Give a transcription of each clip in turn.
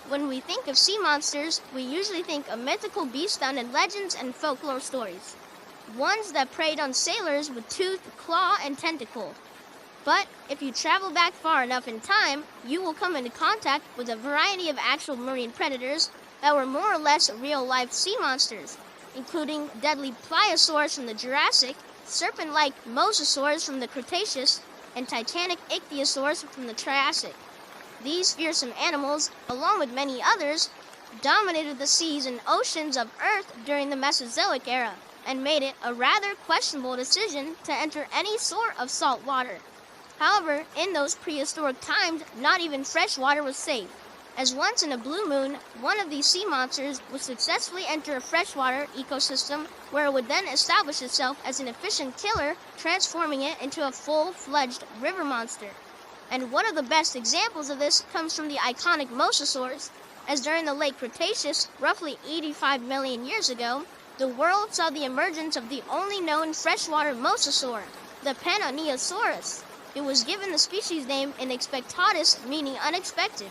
When we think of sea monsters, we usually think of mythical beasts found in legends and folklore stories. Ones that preyed on sailors with tooth, claw, and tentacle. But if you travel back far enough in time, you will come into contact with a variety of actual marine predators that were more or less real-life sea monsters, including deadly pliosaurs from the Jurassic, serpent-like mosasaurs from the Cretaceous, and titanic ichthyosaurs from the Triassic. These fearsome animals, along with many others, dominated the seas and oceans of Earth during the Mesozoic era, and made it a rather questionable decision to enter any sort of salt water. However, in those prehistoric times, not even fresh water was safe, as once in a blue moon, one of these sea monsters would successfully enter a freshwater ecosystem where it would then establish itself as an efficient killer, transforming it into a full-fledged river monster. And one of the best examples of this comes from the iconic mosasaurs, as during the late Cretaceous, roughly 85 million years ago, the world saw the emergence of the only known freshwater mosasaur, the Pananeosaurus. It was given the species name Inexpectatus, meaning unexpected,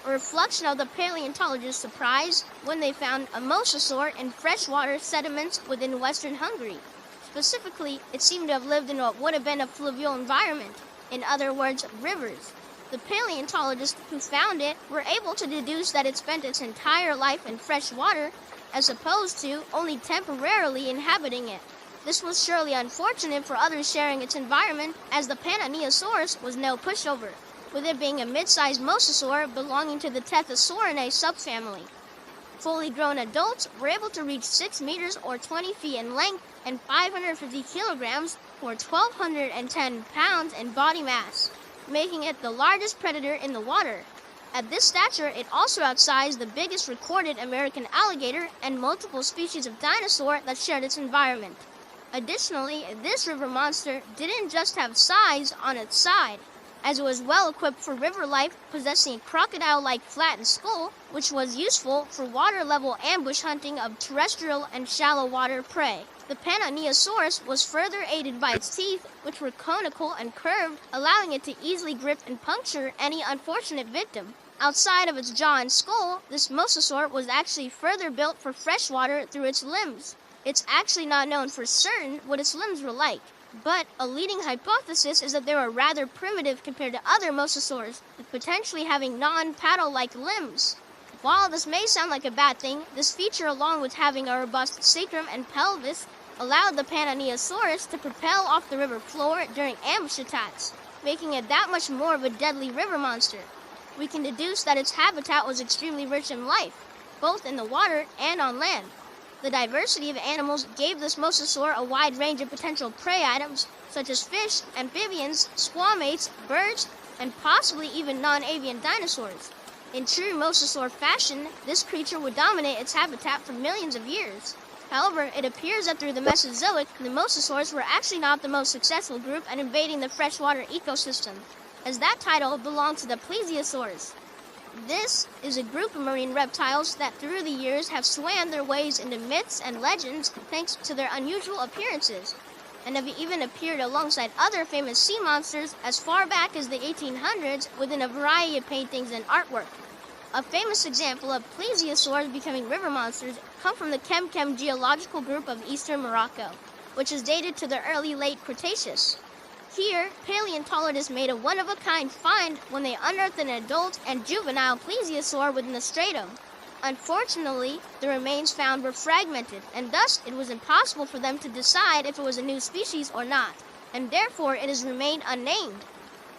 a reflection of the paleontologists' surprise when they found a mosasaur in freshwater sediments within western Hungary. Specifically, it seemed to have lived in what would have been a fluvial environment, in other words, rivers. The paleontologists who found it were able to deduce that it spent its entire life in fresh water, as opposed to only temporarily inhabiting it. This was surely unfortunate for others sharing its environment, as the Pananeosaurus was no pushover, with it being a mid-sized mosasaur belonging to the Tethosaurinae subfamily. Fully grown adults were able to reach 6 meters or 20 feet in length and 550 kilograms or 1,210 pounds in body mass, making it the largest predator in the water. At this stature, it also outsized the biggest recorded American alligator and multiple species of dinosaur that shared its environment. Additionally, this river monster didn't just have size on its side, as it was well equipped for river life, possessing a crocodile-like flattened skull, which was useful for water-level ambush hunting of terrestrial and shallow water prey. The Pananeosaurus was further aided by its teeth, which were conical and curved, allowing it to easily grip and puncture any unfortunate victim. Outside of its jaw and skull, this mosasaur was actually further built for freshwater through its limbs. It's actually not known for certain what its limbs were like, but a leading hypothesis is that they were rather primitive compared to other mosasaurs, with potentially having non-paddle-like limbs. While this may sound like a bad thing, this feature, along with having a robust sacrum and pelvis, allowed the Pananeosaurus to propel off the river floor during ambush attacks, making it that much more of a deadly river monster. We can deduce that its habitat was extremely rich in life, both in the water and on land. The diversity of animals gave this mosasaur a wide range of potential prey items, such as fish, amphibians, squamates, birds, and possibly even non-avian dinosaurs. In true mosasaur fashion, this creature would dominate its habitat for millions of years. However, it appears that through the Mesozoic, the mosasaurs were actually not the most successful group at invading the freshwater ecosystem, as that title belonged to the plesiosaurs. This is a group of marine reptiles that through the years have swam their ways into myths and legends thanks to their unusual appearances, and have even appeared alongside other famous sea monsters as far back as the 1800s within a variety of paintings and artwork. A famous example of plesiosaurs becoming river monsters come from the Kem geological group of eastern Morocco, which is dated to the early late Cretaceous. Here, paleontologists made a one-of-a-kind find when they unearthed an adult and juvenile plesiosaur within the stratum. Unfortunately, the remains found were fragmented, and thus it was impossible for them to decide if it was a new species or not, and therefore it has remained unnamed.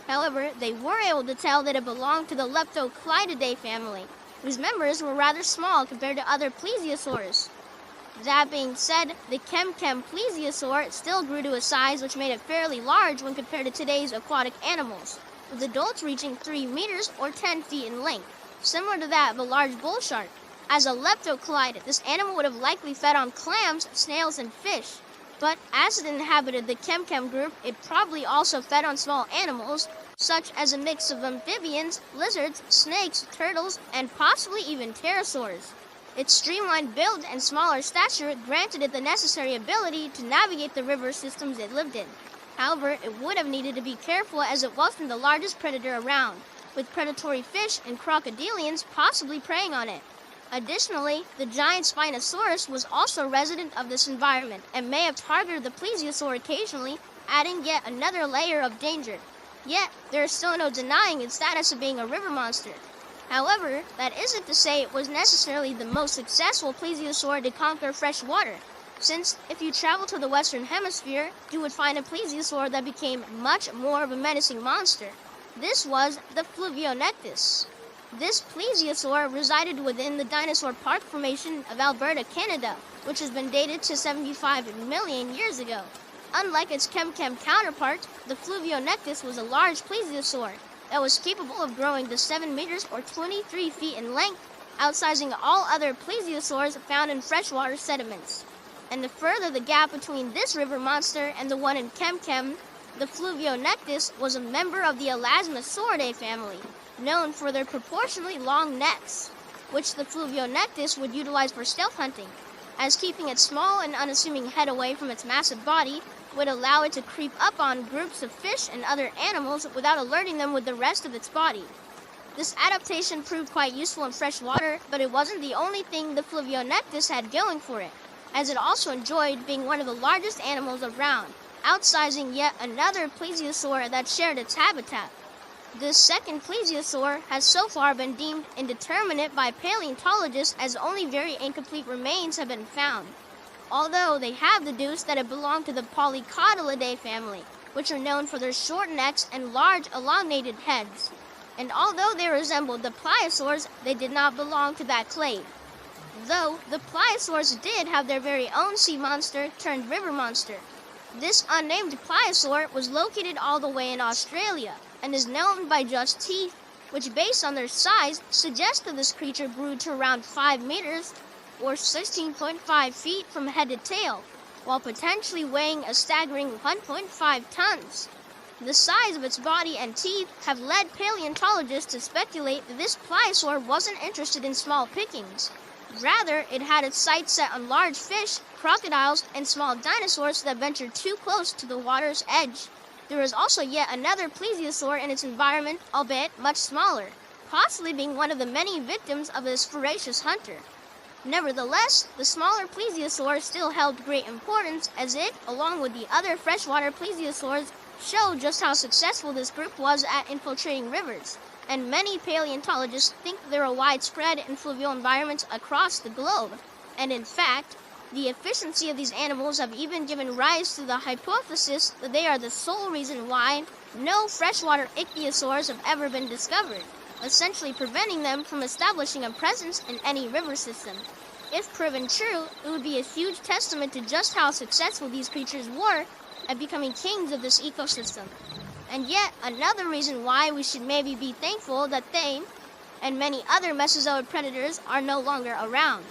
However, they were able to tell that it belonged to the Leptocleididae family, whose members were rather small compared to other plesiosaurs. That being said, the Kem plesiosaur still grew to a size which made it fairly large when compared to today's aquatic animals, with adults reaching 3 meters or 10 feet in length, similar to that of a large bull shark. As a leptocleid, this animal would have likely fed on clams, snails, and fish, but as it inhabited the Kem group, it probably also fed on small animals, such as a mix of amphibians, lizards, snakes, turtles, and possibly even pterosaurs. Its streamlined build and smaller stature granted it the necessary ability to navigate the river systems it lived in. However, it would have needed to be careful as it wasn't the largest predator around, with predatory fish and crocodilians possibly preying on it. Additionally, the giant Spinosaurus was also resident of this environment and may have targeted the plesiosaur occasionally, adding yet another layer of danger. Yet, there is still no denying its status of being a river monster. However, that isn't to say it was necessarily the most successful plesiosaur to conquer fresh water, since if you travel to the Western Hemisphere, you would find a plesiosaur that became much more of a menacing monster. This was the Fluvionectus. This plesiosaur resided within the Dinosaur Park Formation of Alberta, Canada, which has been dated to 75 million years ago. Unlike its Chemchem counterpart, the Fluvionectus was a large plesiosaur that was capable of growing to 7 meters or 23 feet in length, outsizing all other plesiosaurs found in freshwater sediments. And to further the gap between this river monster and the one in Chemchem, the Fluvionectus was a member of the Elasmosauridae family, known for their proportionally long necks, which the Fluvionectus would utilize for stealth hunting, as keeping its small and unassuming head away from its massive body would allow it to creep up on groups of fish and other animals without alerting them with the rest of its body. This adaptation proved quite useful in fresh water, but it wasn't the only thing the Fluvionectus had going for it, as it also enjoyed being one of the largest animals around, outsizing yet another plesiosaur that shared its habitat. This second plesiosaur has so far been deemed indeterminate by paleontologists as only very incomplete remains have been found, although they have deduced that it belonged to the Polycotylidae family, which are known for their short necks and large elongated heads. And although they resembled the pliosaurs, they did not belong to that clade. Though the pliosaurs did have their very own sea monster turned river monster. This unnamed pliosaur was located all the way in Australia and is known by just teeth, which based on their size suggests that this creature grew to around 5 meters or 16.5 feet from head to tail, while potentially weighing a staggering 1.5 tons. The size of its body and teeth have led paleontologists to speculate that this pliosaur wasn't interested in small pickings. Rather, it had its sights set on large fish, crocodiles, and small dinosaurs that ventured too close to the water's edge. There is also yet another plesiosaur in its environment, albeit much smaller, possibly being one of the many victims of this voracious hunter. Nevertheless, the smaller plesiosaur still held great importance, as it, along with the other freshwater plesiosaurs, showed just how successful this group was at infiltrating rivers, and many paleontologists think there are widespread in fluvial environments across the globe. And in fact, the efficiency of these animals have even given rise to the hypothesis that they are the sole reason why no freshwater ichthyosaurs have ever been discovered, essentially preventing them from establishing a presence in any river system. If proven true, it would be a huge testament to just how successful these creatures were at becoming kings of this ecosystem. And yet another reason why we should maybe be thankful that they and many other Mesozoic predators are no longer around.